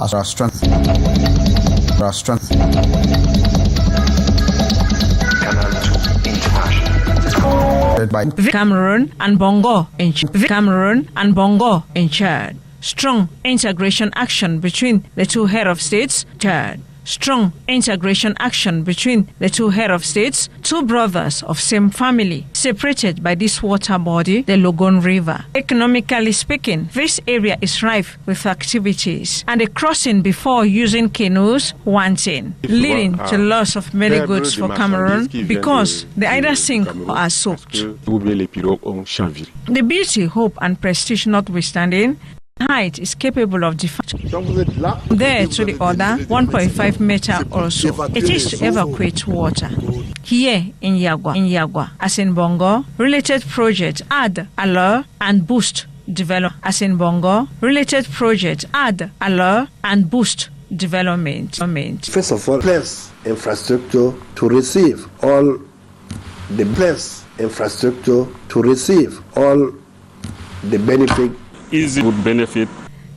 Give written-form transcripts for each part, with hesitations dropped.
as our strength. Cameroon and Bongo in Chad. Strong integration action between the two head of states. Chad. Strong integration action between the two head of states, two brothers of same family, separated by this water body, the Logon River. Economically speaking, this area is rife with activities, and the crossing before using canoes wanting, leading to loss of many goods for Cameroon because they either sink or are soaked. The beauty, hope, and prestige notwithstanding, height is capable of defying there to the other 1.5 meter or so. It is to evacuate water. Here in Yagua, as in Bongo, related projects add, allure, and boost development. As in Bongo, related projects add, allure, and boost development. First of all, place infrastructure to receive all the benefit. Easy would benefit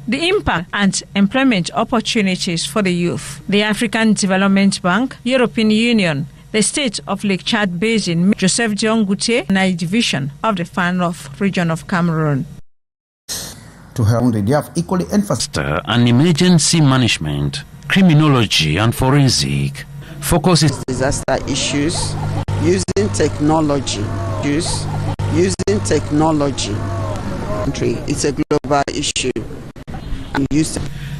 the impact and employment opportunities for the youth. The African Development Bank, European Union, the state of Lake Chad Basin, Joseph Dion Goutier, and division of the Far North region of Cameroon. To help, they have equally emphasized and emergency management, criminology, and forensic. Focuses disaster issues using technology. It's a global issue.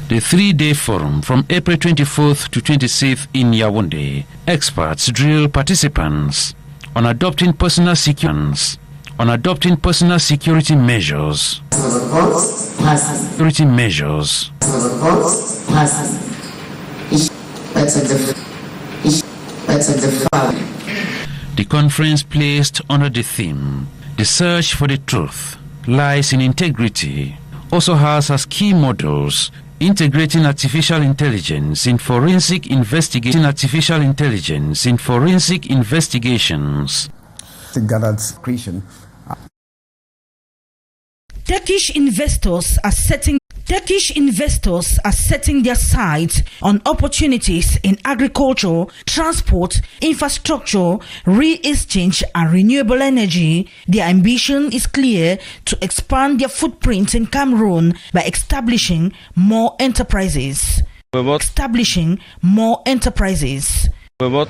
The 3-day forum from April 24th to 26th in Yaoundé. Experts drill participants on adopting personal security measures. The conference placed under the theme, "The search for the truth lies in integrity," also has as key models integrating artificial intelligence in forensic investigations. gathered creation. Turkish investors are setting their sights on opportunities in agriculture, transport, infrastructure, real exchange, and renewable energy. Their ambition is clear: to expand their footprint in Cameroon by establishing more enterprises. We would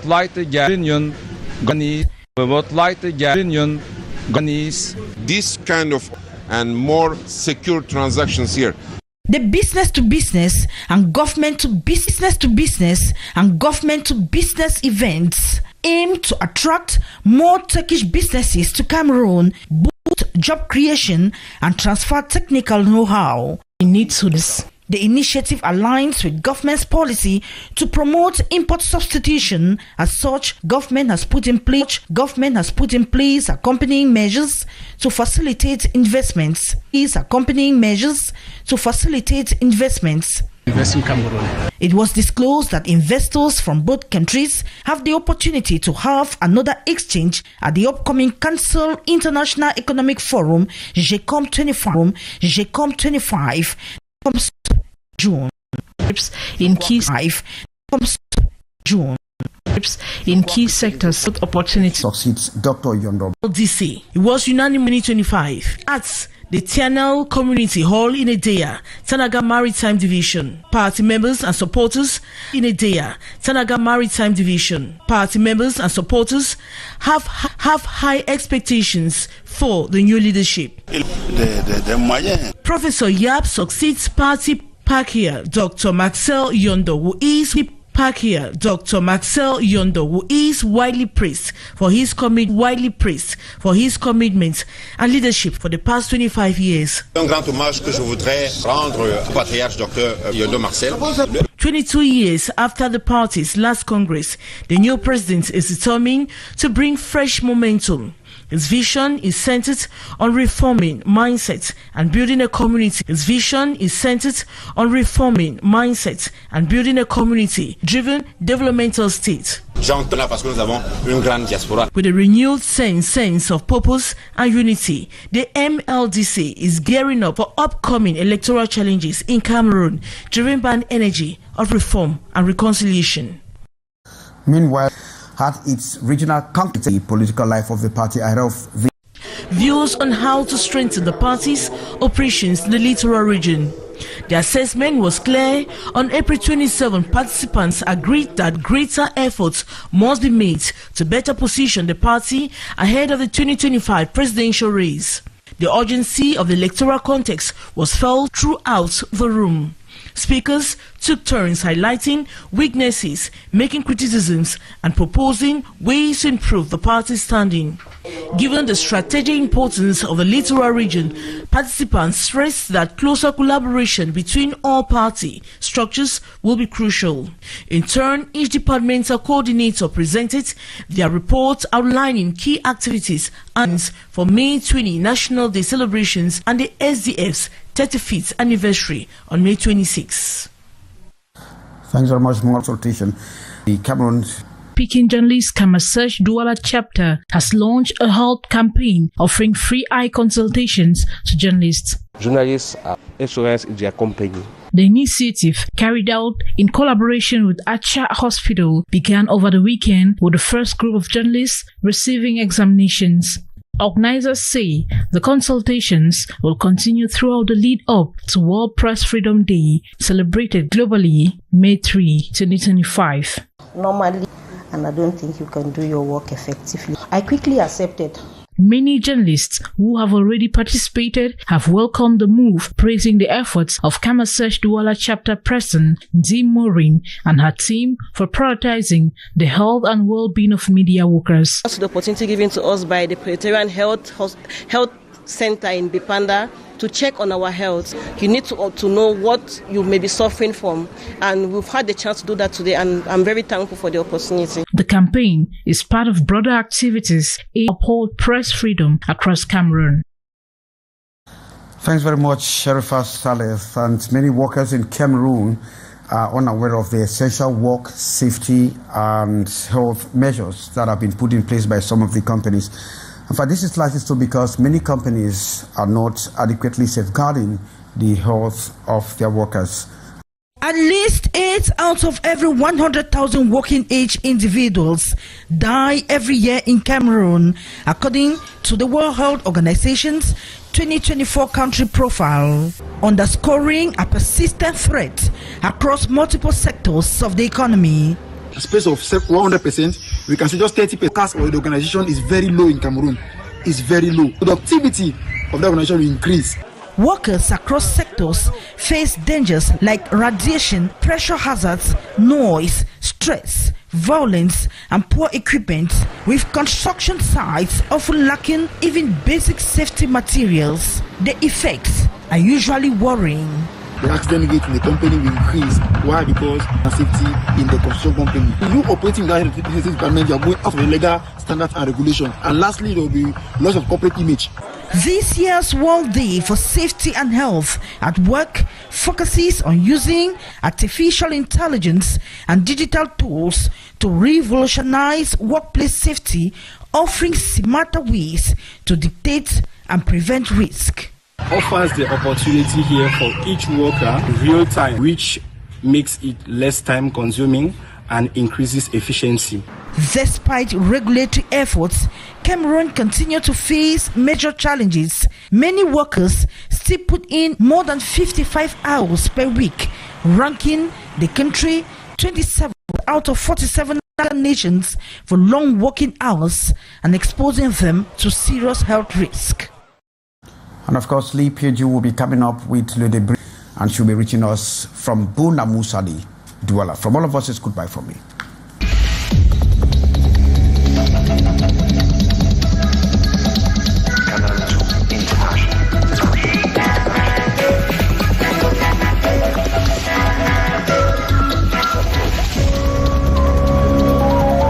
like to get this kind of and more secure transactions here. The business to business and government to business events aim to attract more Turkish businesses to Cameroon, boost job creation, and transfer technical know-how. The initiative aligns with government's policy to promote import substitution. As such, government has put in place accompanying measures to facilitate investments. It was disclosed that investors from both countries have the opportunity to have another exchange at the upcoming Council International Economic Forum, GECOM 25. June in key sectors opportunities. Succeeds Dr. Yondo. DC. It was unanimous 2025 at the Canal Community Hall in Edea, Tanaga Maritime Division. Party members and supporters in Edea, Tanaga Maritime Division. Party members and supporters have high expectations for the new leadership. Professor Yap succeeds party Pakia Dr. Maxel Yondo, who is widely praised for his commitment and leadership for the past 25 years. Un grand hommage que je voudrais rendre au patriarche Dr. Yondo Marcel. 22 years after the party's last Congress, the new president is determined to bring fresh momentum. His vision is centered on reforming mindsets and building a community. Driven developmental state. J'entends là parce que nous avons une grande diaspora. With a renewed sense of purpose and unity, the MLDC is gearing up for upcoming electoral challenges in Cameroon, driven by an energy of reform and reconciliation. Meanwhile, had its regional context, the political life of the party ahead of the views on how to strengthen the party's operations in the littoral region. The assessment was clear. On April 27, participants agreed that greater efforts must be made to better position the party ahead of the 2025 presidential race. The urgency of the electoral context was felt throughout the room. Speakers took turns highlighting weaknesses, making criticisms, and proposing ways to improve the party's standing. Given the strategic importance of the littoral region, participants stressed that closer collaboration between all party structures will be crucial. In turn, each departmental coordinator presented their report outlining key activities and for May 20 National Day celebrations and the SDF's 35th anniversary on May 26. Thanks very much, more consultation. The Cameroon Peking journalist Cameroon Douala chapter has launched a health campaign offering free eye consultations to journalists. Journalists are insurance in their company. The initiative, carried out in collaboration with Acha Hospital, began over the weekend with the first group of journalists receiving examinations. Organizers say the consultations will continue throughout the lead-up to World Press Freedom Day, celebrated globally May 3, 2025. Normally, and I don't think you can do your work effectively. I quickly accepted. Many journalists who have already participated have welcomed the move, praising the efforts of Cameroon Douala chapter president Dee Maureen and her team for prioritizing the health and well-being of media workers. That's the opportunity given to us by the Praetorian Health Center in Bipanda to check on our health. You need to know what you may be suffering from, and we've had the chance to do that today, and I'm very thankful for the opportunity. The campaign is part of broader activities aimed to uphold press freedom across Cameroon. Thanks very much, Sherifa Saleh. And many workers in Cameroon are unaware of the essential work, safety and health measures that have been put in place by some of the companies. In fact, this is likely so because many companies are not adequately safeguarding the health of their workers. At least 8 out of every 100,000 working age individuals die every year in Cameroon, according to the World Health Organization's 2024 country profile, underscoring a persistent threat across multiple sectors of the economy. A space of 100%, we can say just 30% cost of the organization is very low in Cameroon. It's very low. The activity of the organization will increase. Workers across sectors face dangers like radiation, pressure hazards, noise, stress, violence, and poor equipment, with construction sites often lacking even basic safety materials. The effects are usually worrying. The accident rate in the company will increase. Why? Because of safety in the construction company. You operating in that department, you are going out of the legal standards and regulation. And lastly, there will be loss of corporate image. This year's World Day for Safety and Health at Work focuses on using artificial intelligence and digital tools to revolutionize workplace safety, offering smarter ways to detect and prevent risk. Offers the opportunity here for each worker in real time, which makes it less time consuming and increases efficiency. Despite regulatory efforts, Cameroon continues to face major challenges. Many workers still put in more than 55 hours per week, ranking the country 27 out of 47 nations for long working hours and exposing them to serious health risk. And of course, Lee Pieju will be coming up with Le Debris and she'll be reaching us from Buna Musadi, Douala. From all of us, it's goodbye from me.